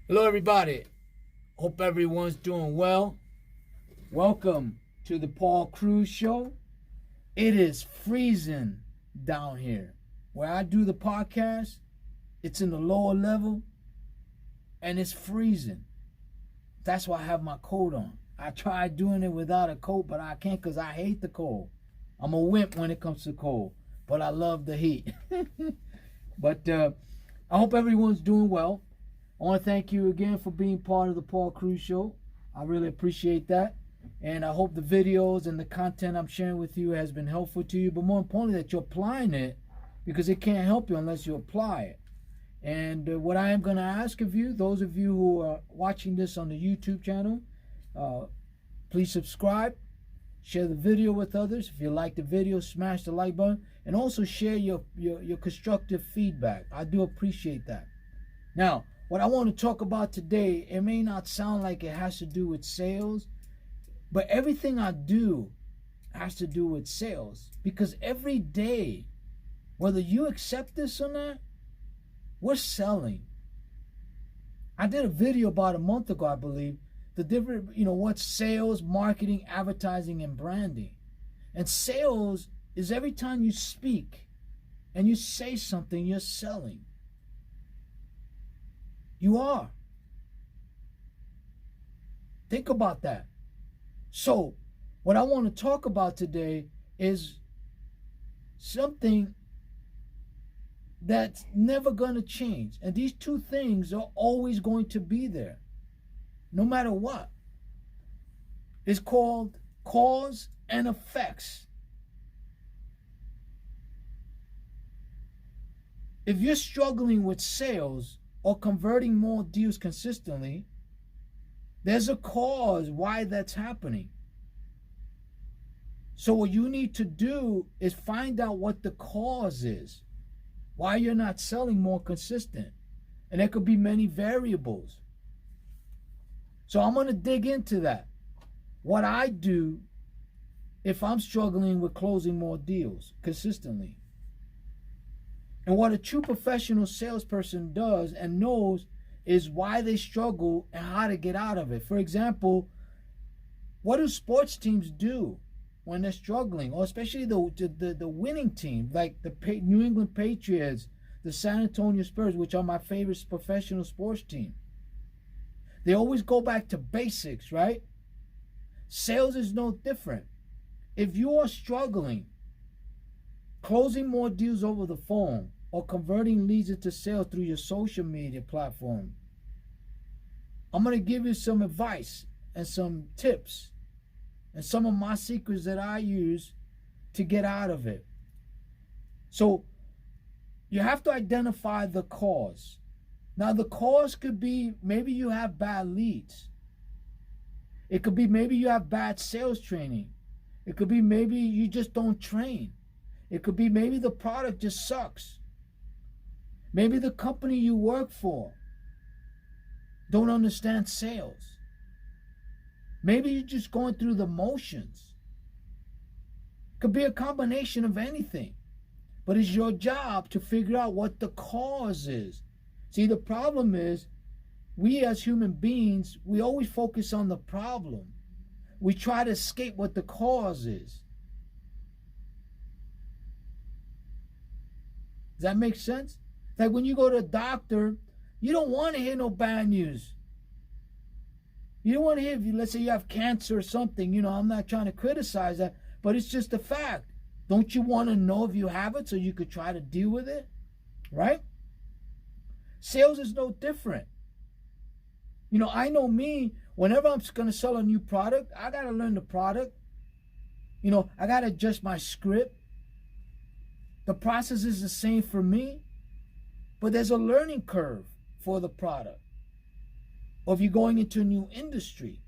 Hello everybody, hope everyone's doing well. Welcome to the Paul Cruz Show. It is freezing down here. Where I do the podcast, it's in the lower level and it's freezing. That's why I have my coat on. I tried doing it without a coat, but I can't because I hate the cold. I'm a wimp when it comes to cold, but I love the heat. But I hope everyone's doing well. I want to thank you again for being part of the Paul Cruz Show. I really appreciate that. And I hope the videos and the content I'm sharing with you has been helpful to you, but more importantly that you're applying it, because it can't help you unless you apply it. And what I am going to ask of you, those of you who are watching this on the YouTube channel, please subscribe, share the video with others. If you like the video, smash the like button, and also share your constructive feedback. I do appreciate that. Now, what I want to talk about today, it may not sound like it has to do with sales, but everything I do has to do with sales. Because every day, whether you accept this or not, we're selling. I did a video about a month ago, I believe, the different, what's sales, marketing, advertising, and branding. And sales is every time you speak and you say something, you're selling. You are. Think about that. So, what I want to talk about today is something that's never going to change. And these two things are always going to be there, no matter what. It's called cause and effects. If you're struggling with sales or converting more deals consistently, there's a cause why that's happening. So what you need to do is find out what the cause is, why you're not selling more consistent. And there could be many variables. So I'm going to dig into that. What I do if I'm struggling with closing more deals consistently. And what a true professional salesperson does and knows is why they struggle and how to get out of it. For example, what do sports teams do when they're struggling? Or especially the winning team, like the New England Patriots, the San Antonio Spurs, which are my favorite professional sports team. They always go back to basics, right? Sales is no different. If you are struggling, closing more deals over the phone, or converting leads into sales through your social media platform, I'm going to give you some advice and some tips and some of my secrets that I use to get out of it. So you have to identify the cause. Now the cause could be maybe you have bad leads. It could be maybe you have bad sales training. It could be maybe you just don't train. It could be maybe the product just sucks. Maybe the company you work for don't understand sales. Maybe you're just going through the motions. It could be a combination of anything. But it's your job to figure out what the cause is. See, the problem is, we as human beings, we always focus on the problem. We try to escape what the cause is. Does that make sense? Like when you go to a doctor, you don't want to hear no bad news. You don't want to hear, let's say you have cancer or something, I'm not trying to criticize that, but it's just a fact. Don't you want to know if you have it so you could try to deal with it? Right? Sales is no different. I know me, whenever I'm going to sell a new product, I got to learn the product. I got to adjust my script. The process is the same for me, but there's a learning curve for the product. Or if you're going into a new industry,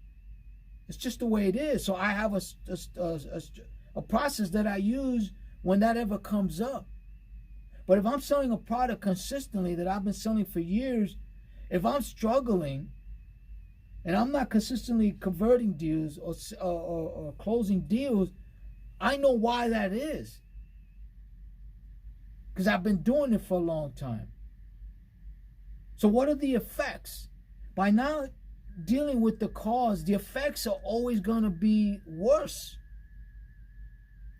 it's just the way it is. So I have a process that I use when that ever comes up. But if I'm selling a product consistently that I've been selling for years, if I'm struggling and I'm not consistently converting deals or closing deals, I know why that is. Because I've been doing it for a long time. So what are the effects? By now dealing with the cause, the effects are always going to be worse.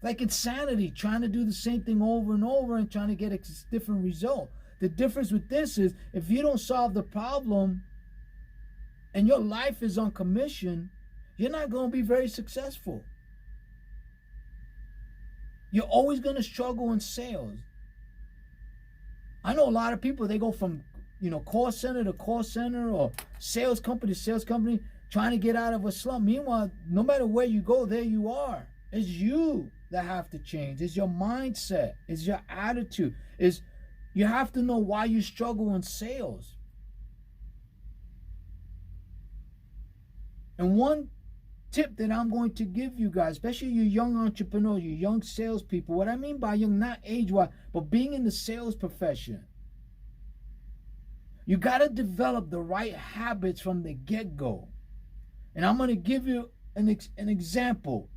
Like insanity, trying to do the same thing over and over and trying to get a different result. The difference with this is if you don't solve the problem and your life is on commission, you're not going to be very successful. You're always going to struggle in sales. I know a lot of people, they go from, call center to call center or sales company to sales company trying to get out of a slump. Meanwhile, no matter where you go, there you are. It's you that have to change. It's your mindset. It's your attitude. You have to know why you struggle in sales. And one tip that I'm going to give you guys, especially you young entrepreneurs, you young salespeople, what I mean by young, not age-wise, but being in the sales profession, you got to develop the right habits from the get-go. And I'm going to give you an example.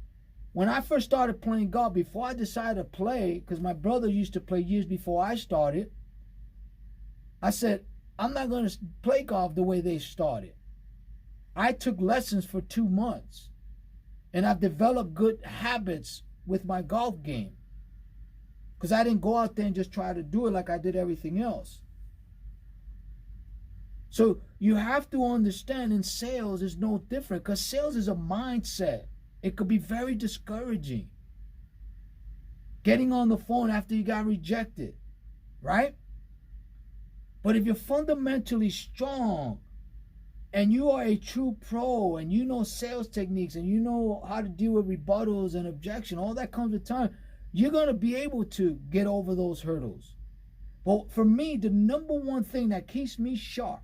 When I first started playing golf, before I decided to play, because my brother used to play years before I started, I said, I'm not going to play golf the way they started. I took lessons for 2 months, and I've developed good habits with my golf game, because I didn't go out there and just try to do it like I did everything else. So you have to understand in sales is no different, because sales is a mindset. It could be very discouraging. Getting on the phone after you got rejected, right? But if you're fundamentally strong and you are a true pro and you know sales techniques and you know how to deal with rebuttals and objection, all that comes with time, you're going to be able to get over those hurdles. But for me, the number one thing that keeps me sharp,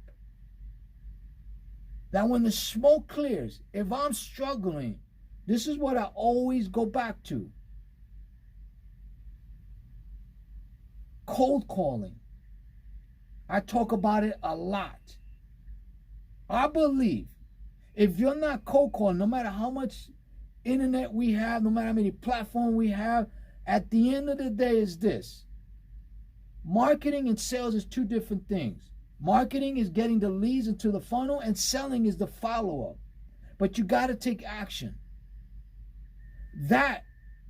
that when the smoke clears, if I'm struggling, this is what I always go back to. Cold calling. I talk about it a lot. I believe if you're not cold calling, no matter how much internet we have, no matter how many platforms we have, at the end of the day is this. Marketing and sales is two different things. Marketing is getting the leads into the funnel, and selling is the follow-up. But you got to take action. That,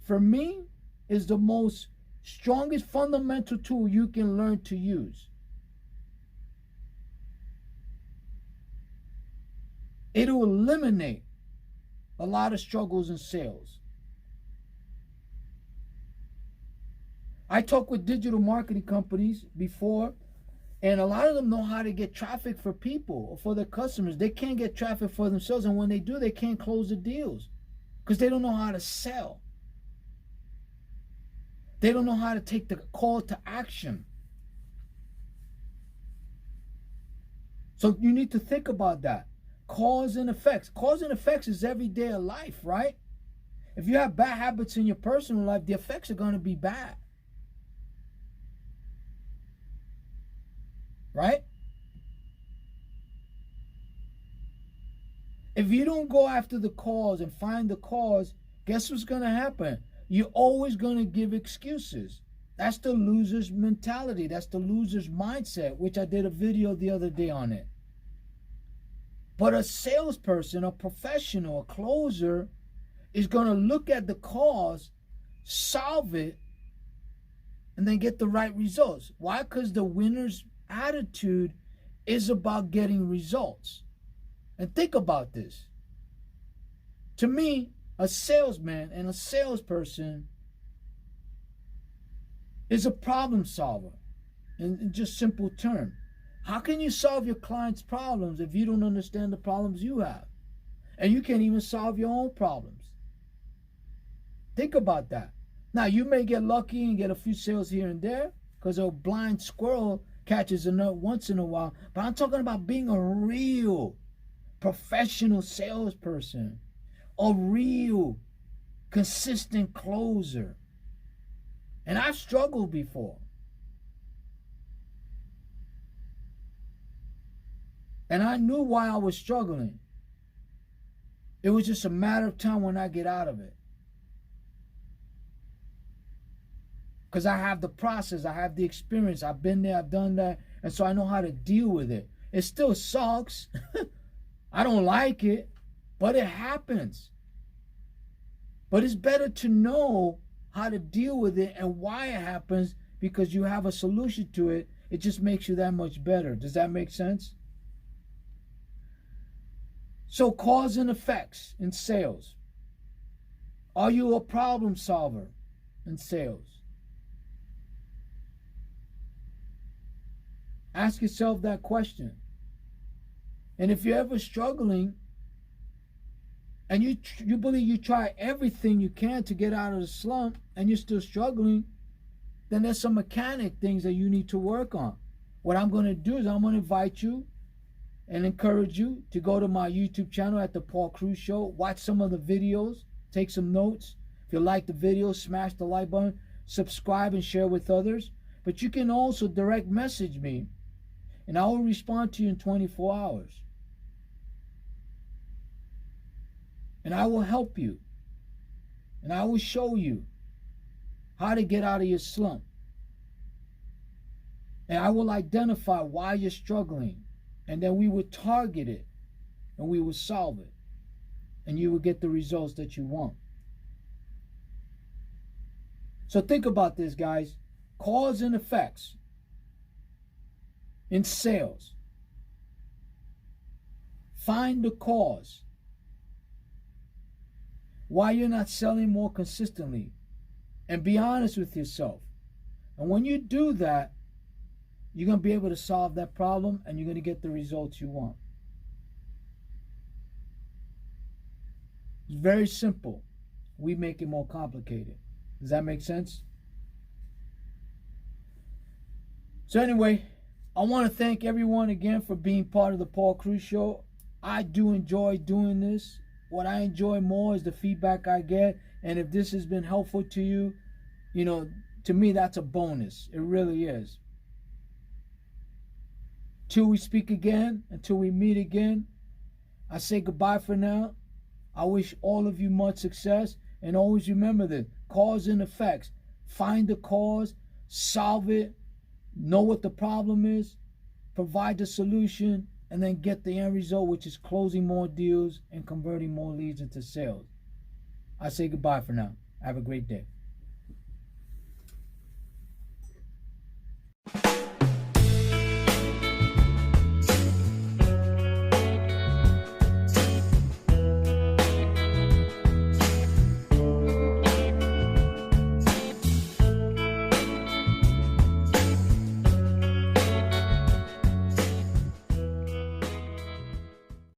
for me, is the most strongest fundamental tool you can learn to use. It'll eliminate a lot of struggles in sales. I talked with digital marketing companies before, and a lot of them know how to get traffic for people or for their customers. They can't get traffic for themselves, and when they do, they can't close the deals because they don't know how to sell. They don't know how to take the call to action. So you need to think about that. Cause and effects. Cause and effects is everyday life, right? If you have bad habits in your personal life, the effects are going to be bad. Right? If you don't go after the cause and find the cause, guess what's going to happen? You're always going to give excuses. That's the loser's mentality. That's the loser's mindset, which I did a video the other day on it. But a salesperson, a professional, a closer is going to look at the cause, solve it, and then get the right results. Why? Because the winner's attitude is about getting results. And think about this. To me, a salesman and a salesperson is a problem solver in just simple terms. How can you solve your client's problems if you don't understand the problems you have? And you can't even solve your own problems. Think about that. Now, you may get lucky and get a few sales here and there because a blind squirrel catches a nut once in a while. But I'm talking about being a real professional salesperson, a real consistent closer. And I've struggled before. And I knew why I was struggling. It was just a matter of time when I get out of it. Because I have the process, I have the experience, I've been there, I've done that, and so I know how to deal with it. It still sucks. I don't like it, but it happens. But it's better to know how to deal with it and why it happens, because you have a solution to it. It just makes you that much better. Does that make sense? So, cause and effects in sales. Are you a problem solver in sales? Ask yourself that question. And if you're ever struggling and you believe you try everything you can to get out of the slump and you're still struggling, then there's some mechanic things that you need to work on. What I'm going to do is I'm going to invite you and encourage you to go to my YouTube channel at The Paul Cruz Show. Watch some of the videos. Take some notes. If you like the video, smash the like button. Subscribe and share with others. But you can also direct message me, and I will respond to you in 24 hours. And I will help you. And I will show you how to get out of your slump. And I will identify why you're struggling. And then we will target it. And we will solve it. And you will get the results that you want. So think about this, guys. Cause and effects in sales. Find the cause. Why you're not selling more consistently. And be honest with yourself. And when you do that, you're going to be able to solve that problem and you're going to get the results you want. It's very simple. We make it more complicated. Does that make sense? So anyway, I want to thank everyone again for being part of the Paul Cruz Show. I do enjoy doing this. What I enjoy more is the feedback I get. And if this has been helpful to you, to me, that's a bonus. It really is. Till we speak again, until we meet again, I say goodbye for now. I wish all of you much success. And always remember this, cause and effects. Find the cause, solve it, know what the problem is, provide the solution, and then get the end result, which is closing more deals and converting more leads into sales. I say goodbye for now. Have a great day.